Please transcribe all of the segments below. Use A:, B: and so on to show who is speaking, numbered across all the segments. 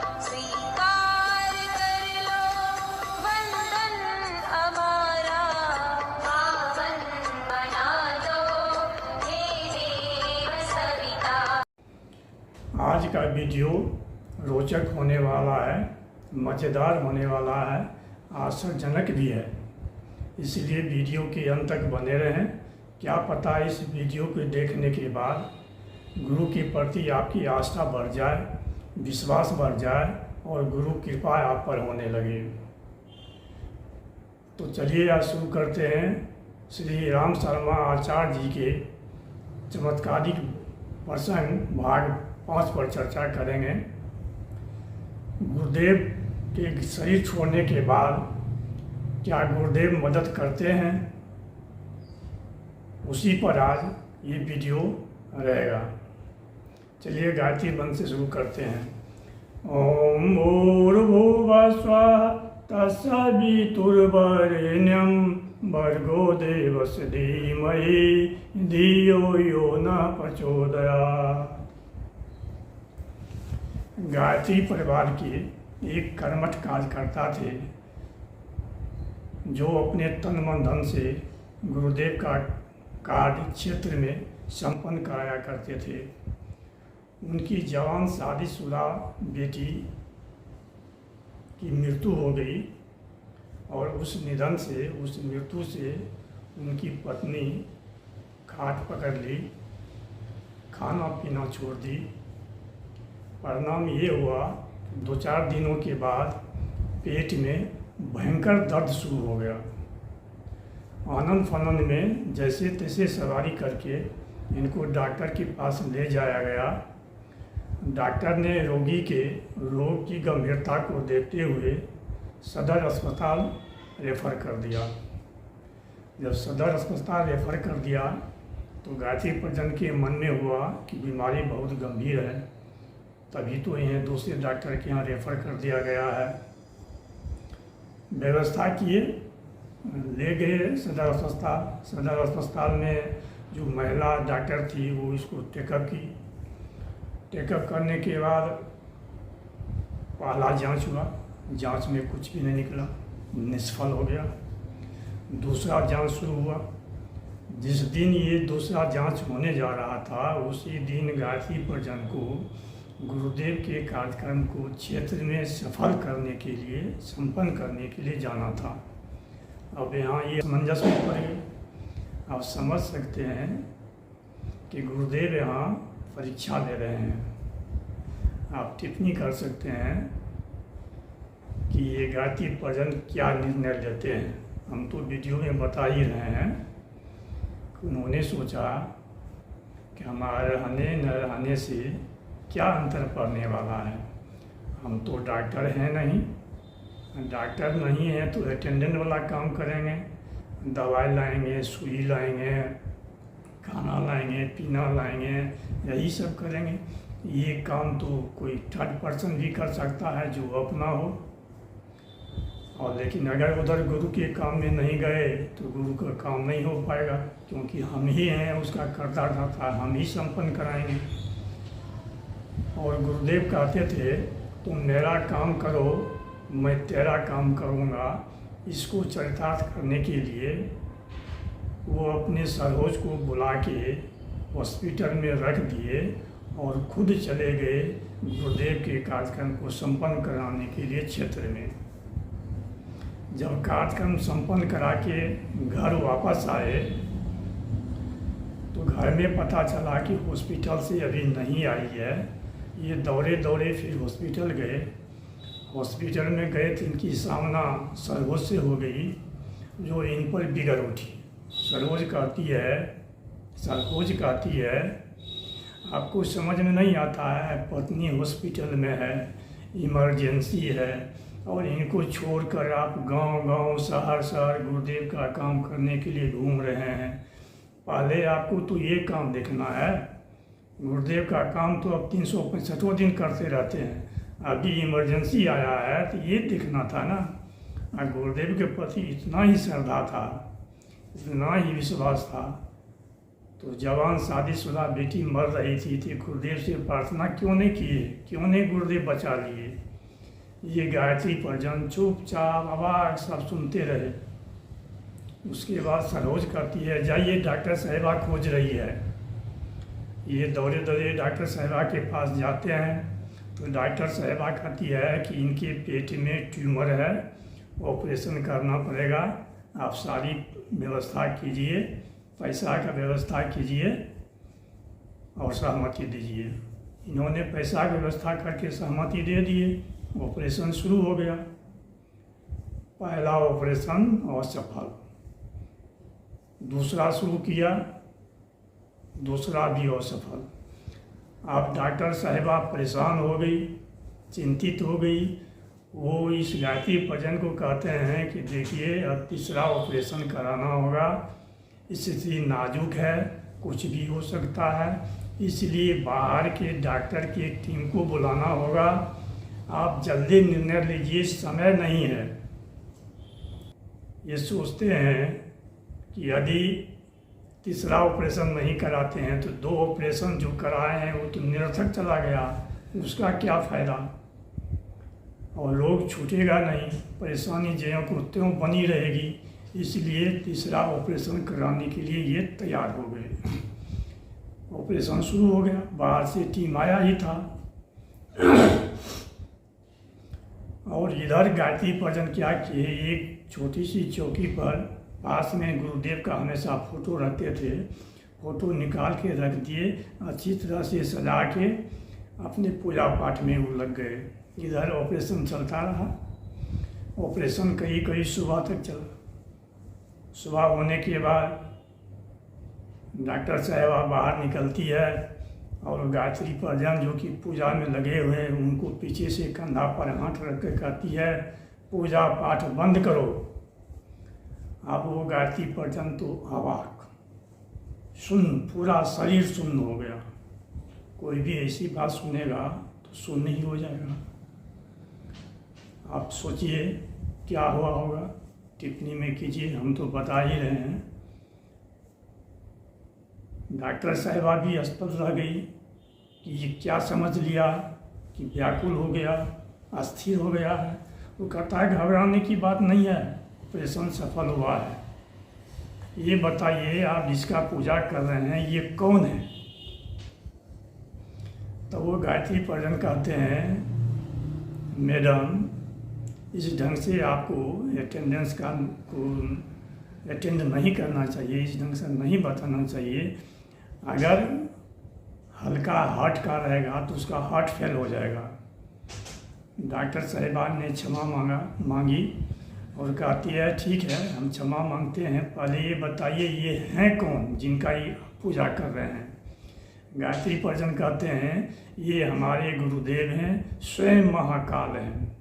A: स्वीकार कर लो वंदन हमारा, पावन बना दो हे देव सविता।
B: आज का वीडियो रोचक होने वाला है, मज़ेदार होने वाला है, आश्चर्यजनक भी है, इसलिए वीडियो के अंत तक बने रहें। क्या पता इस वीडियो को देखने के बाद गुरु के प्रति आपकी आस्था बढ़ जाए, विश्वास बढ़ जाए और गुरु कृपा आप पर होने लगे। तो चलिए आज शुरू करते हैं श्री राम शर्मा आचार्य जी के चमत्कारिक प्रसंग भाग 5 पर चर्चा करेंगे। गुरुदेव के शरीर छोड़ने के बाद क्या गुरुदेव मदद करते हैं, उसी पर आज ये वीडियो रहेगा। चलिए गायत्री मंत्र से शुरू करते हैं। ओम भूर्भुवः स्वः तत्सवितुर्वरेण्यं भर्गो देवस्य धीमहि धियो यो न प्रचोदयात्। गायत्री परिवार के एक कर्मठ कार्यकर्ता थे जो अपने तन मन धन से गुरुदेव का कार्य क्षेत्र में संपन्न कराया करते थे। उनकी जवान शादीशुदा बेटी की मृत्यु हो गई और उस मृत्यु से उनकी पत्नी खाट पकड़ ली, खाना पीना छोड़ दी। परिणाम ये हुआ 2-4 दिनों के बाद पेट में भयंकर दर्द शुरू हो गया। आनंद फानंद में जैसे तैसे सवारी करके इनको डॉक्टर के पास ले जाया गया। डॉक्टर ने रोगी के रोग की गंभीरता को देखते हुए सदर अस्पताल रेफ़र कर दिया। जब सदर अस्पताल रेफ़र कर दिया तो गायत्री परिजन के मन में हुआ कि बीमारी बहुत गंभीर है, तभी तो इन्हें दूसरे डॉक्टर के यहाँ रेफ़र कर दिया गया है। व्यवस्था किए, ले गए सदर अस्पताल। सदर अस्पताल में जो महिला डॉक्टर थी वो इसको टेकअप की। टेकअप करने के बाद पहला जांच हुआ, जांच में कुछ भी नहीं निकला, निष्फल हो गया। दूसरा जांच शुरू हुआ। जिस दिन ये दूसरा जांच होने जा रहा था उसी दिन गायत्री परिजन को गुरुदेव के कार्यक्रम को क्षेत्र में सफल करने के लिए, संपन्न करने के लिए जाना था। अब यहाँ ये असमंजस में पड़ गए। आप समझ सकते हैं कि गुरुदेव यहाँ परीक्षा ले रहे हैं। आप टिप्पणी कर सकते हैं कि ये गायत्री परिजन क्या निर्णय लेते हैं। हम तो वीडियो में बता ही रहे हैं कि उन्होंने सोचा कि हमारे रहने न रहने से क्या अंतर पड़ने वाला है। हम तो डॉक्टर हैं नहीं, डॉक्टर नहीं है तो अटेंडेंट वाला काम करेंगे, दवाई लाएंगे, सुई लाएंगे, खाना लाएंगे, पीना लाएंगे, यही सब करेंगे। ये काम तो कोई थर्ड पर्सन भी कर सकता है जो अपना हो। और लेकिन अगर उधर गुरु के काम में नहीं गए तो गुरु का काम नहीं हो पाएगा, क्योंकि हम ही हैं उसका कर्ता धर्ता, हम ही संपन्न कराएंगे। और गुरुदेव कहते थे तुम मेरा काम करो, मैं तेरा काम करूँगा। इसको चरितार्थ करने के लिए वो अपने सरोज को बुला के हॉस्पिटल में रख दिए और खुद चले गए गुरुदेव के कार्यक्रम को संपन्न कराने के लिए क्षेत्र में। जब कार्यक्रम संपन्न करा के घर वापस आए तो घर में पता चला कि हॉस्पिटल से अभी नहीं आई है। ये दौड़े दौड़े फिर हॉस्पिटल गए। हॉस्पिटल में गए तो इनकी सामना सरोज से हो गई, जो इन पर बिगड़ उठी। सरोज कहती है आपको समझ में नहीं आता है, पत्नी हॉस्पिटल में है, इमरजेंसी है और इनको छोड़कर आप गांव-गांव, शहर-शहर गुरुदेव का काम करने के लिए घूम रहे हैं। पहले आपको तो ये काम देखना है। गुरुदेव का काम तो अब 365 दिन करते रहते हैं, अभी इमरजेंसी आया है तो ये देखना था ना। गुरुदेव के प्रति इतना ही श्रद्धा था, इतना ही विश्वास था तो जवान शादीशुदा बेटी मर रही थी तो गुरुदेव से प्रार्थना क्यों नहीं किए, क्यों नहीं गुरुदेव बचा लिए। ये गायत्री भजन चुपचाप अवाक सब सुनते रहे। उसके बाद सरोज कहती है जाइए डॉक्टर साहिबा खोज रही है। ये दौड़े दौड़े डॉक्टर साहिबा के पास जाते हैं तो डॉक्टर साहिबा कहती है कि इनके पेट में ट्यूमर है, ऑपरेशन करना पड़ेगा, आप सारी व्यवस्था कीजिए, पैसा का व्यवस्था कीजिए और सहमति दीजिए। इन्होंने पैसा की व्यवस्था करके सहमति दे दिए। ऑपरेशन शुरू हो गया। पहला ऑपरेशन असफल, दूसरा शुरू किया, दूसरा भी असफल। अब डॉक्टर साहिबा परेशान हो गई, चिंतित हो गई। वो इस गायत्री भजन को कहते हैं कि देखिए अब तीसरा ऑपरेशन कराना होगा, स्थिति नाजुक है, कुछ भी हो सकता है, इसलिए बाहर के डॉक्टर की एक टीम को बुलाना होगा। आप जल्दी निर्णय लीजिए, समय नहीं है। ये सोचते हैं कि यदि तीसरा ऑपरेशन नहीं कराते हैं तो 2 ऑपरेशन जो कराए हैं वो तो निरर्थक चला गया, उसका क्या फ़ायदा, और लोग छूटेगा नहीं, परेशानी ज्यों को त्यों बनी रहेगी। इसलिए तीसरा ऑपरेशन कराने के लिए ये तैयार हो गए। ऑपरेशन शुरू हो गया, बाहर से टीम आया ही था। और इधर गायत्री भजन क्या किए, एक छोटी सी चौकी पर पास में गुरुदेव का हमेशा फ़ोटो रखते थे, फ़ोटो निकाल के रख दिए, अच्छी तरह से सजा के अपने पूजा पाठ में वो लग गए। इधर ऑपरेशन चलता रहा। ऑपरेशन कई सुबह तक चला। सुबह होने के बाद डॉक्टर साहिबा बाहर निकलती है और गायत्री भजन जो कि पूजा में लगे हुए हैं उनको पीछे से कंधा पर हाथ रख कर कहती है पूजा पाठ बंद करो। अब वो गायत्री भजन तो अवाक, सुन, पूरा शरीर सुन्न हो गया। कोई भी ऐसी बात सुनेगा तो सुन्न ही हो जाएगा। आप सोचिए क्या हुआ होगा, टिप्पणी में कीजिए, हम तो बता ही रहे हैं। डॉक्टर साहिबा भी अस्पष्ट रह गई कि ये क्या समझ लिया कि व्याकुल हो गया, अस्थिर हो गया है। वो कहता है घबराने की बात नहीं है, ऑपरेशन सफल हुआ है। ये बताइए आप जिसका पूजा कर रहे हैं ये कौन है। तो वो गायत्री भजन कहते हैं मैडम इस ढंग से आपको अटेंडेंस का को अटेंड नहीं करना चाहिए, इस ढंग से नहीं बताना चाहिए। अगर हल्का हार्ट का रहेगा तो उसका हार्ट फेल हो जाएगा। डॉक्टर साहिबान ने क्षमा मांगी और कहती है ठीक है हम क्षमा मांगते हैं, पहले ये बताइए ये हैं कौन जिनका ये पूजा कर रहे हैं। गायत्री भजन कहते हैं ये हमारे गुरुदेव हैं, स्वयं महाकाल हैं।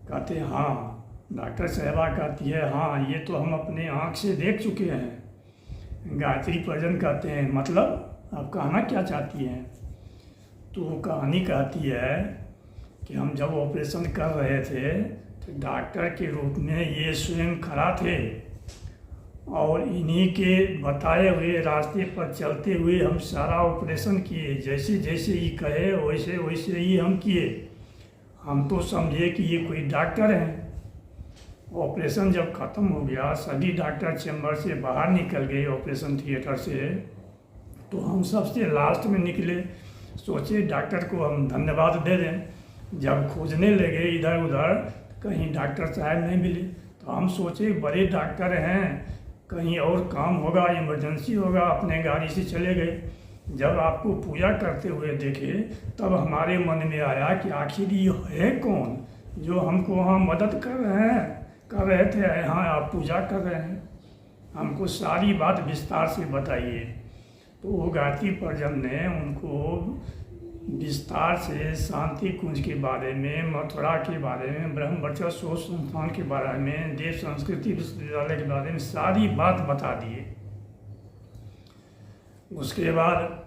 B: कहते हैं हाँ। डॉक्टर साहिबा कहती है हाँ ये तो हम अपने आँख से देख चुके हैं। गायत्री भजन कहते हैं मतलब आप कहना क्या चाहती हैं। तो वो कहानी कहती है कि हम जब ऑपरेशन कर रहे थे तो डॉक्टर के रूप में ये स्वयं खड़ा थे और इन्हीं के बताए हुए रास्ते पर चलते हुए हम सारा ऑपरेशन किए। जैसे जैसे ये कहे वैसे वैसे ही हम किए। हम तो समझे कि ये कोई डॉक्टर हैं। ऑपरेशन जब ख़त्म हो गया, सभी डॉक्टर चैम्बर से बाहर निकल गए ऑपरेशन थिएटर से, तो हम सबसे लास्ट में निकले। सोचे डॉक्टर को हम धन्यवाद दे दें। जब खोजने लगे इधर उधर कहीं डॉक्टर साहब नहीं मिले, तो हम सोचे बड़े डॉक्टर हैं, कहीं और काम होगा, इमरजेंसी होगा, अपने गाड़ी से चले गए। जब आपको पूजा करते हुए देखे तब हमारे मन में आया कि आखिर ये है कौन जो हमको वहाँ मदद कर रहे थे, यहाँ आप पूजा कर रहे हैं। हमको सारी बात विस्तार से बताइए। तो वो गायत्री भजन ने उनको विस्तार से शांति कुंज के बारे में, मथुरा के बारे में, ब्रह्मवर्चस्व शोध संस्थान के बारे में, देव संस्कृति विश्वविद्यालय के बारे में सारी बात बता दिए। उसके बाद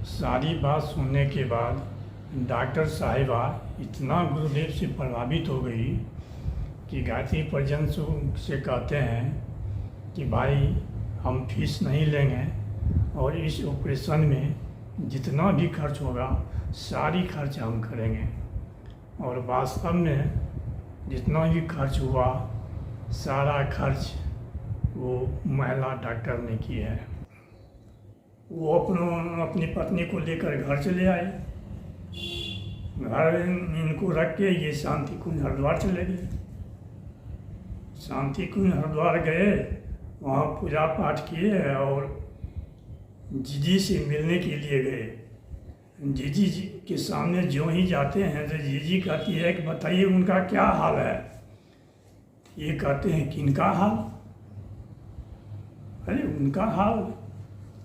B: सारी बात सुनने के बाद डॉक्टर साहिबा इतना गुरुदेव से प्रभावित हो गई कि गायत्री भजन से कहते हैं कि भाई हम फीस नहीं लेंगे, और इस ऑपरेशन में जितना भी खर्च होगा सारी खर्च हम करेंगे। और वास्तव में जितना भी खर्च हुआ सारा खर्च वो महिला डॉक्टर ने किया है। वो अपनी पत्नी को लेकर घर चले आए। घर इनको रख के ये शांति कुंज हरिद्वार चले गए। शांति कुंज हरिद्वार गए, वहाँ पूजा पाठ किए और जीजी से मिलने के लिए गए। जीजी जी के सामने जो ही जाते हैं तो जीजी कहती है कि बताइए उनका क्या हाल है। ये कहते हैं किनका हाल? अरे उनका हाल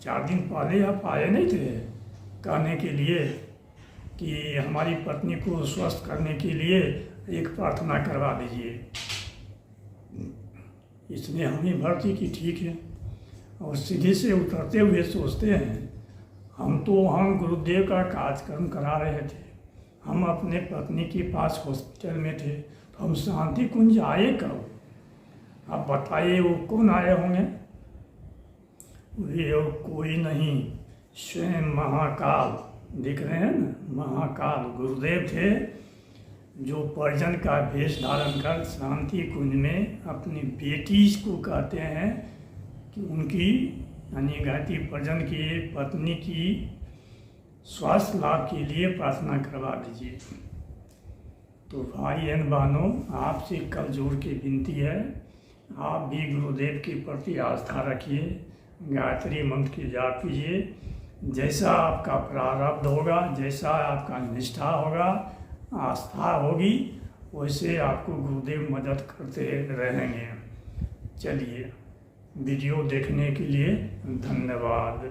B: 4 दिन पहले आप आए नहीं थे कहने के लिए कि हमारी पत्नी को स्वस्थ करने के लिए एक प्रार्थना करवा दीजिए। इसने हमें भर्ती की, ठीक है। और सीधे से उतरते हुए सोचते हैं हम तो वहाँ गुरुदेव का कार्यक्रम करा रहे थे, हम अपने पत्नी के पास हॉस्पिटल में थे, तो हम शांति कुंज आए कब? आप बताइए वो कौन आए होंगे? वे और कोई नहीं, स्वयं महाकाल दिख रहे हैं ना, महाकाल गुरुदेव थे जो परिजन का वेश धारण कर शांति कुंज में अपनी बेटी को कहते हैं कि उनकी यानी गायत्री परिजन की पत्नी की स्वास्थ्य लाभ के लिए प्रार्थना करवा दीजिए। तो भाई एन बहनों, आपसे कल जोड़ के विनती है, आप भी गुरुदेव के प्रति आस्था रखिए, गायत्री मंत्र की जाप कीजिए। जैसा आपका प्रारब्ध होगा, जैसा आपका निष्ठा होगा, आस्था होगी, वैसे आपको गुरुदेव मदद करते रहेंगे। चलिए, वीडियो देखने के लिए धन्यवाद।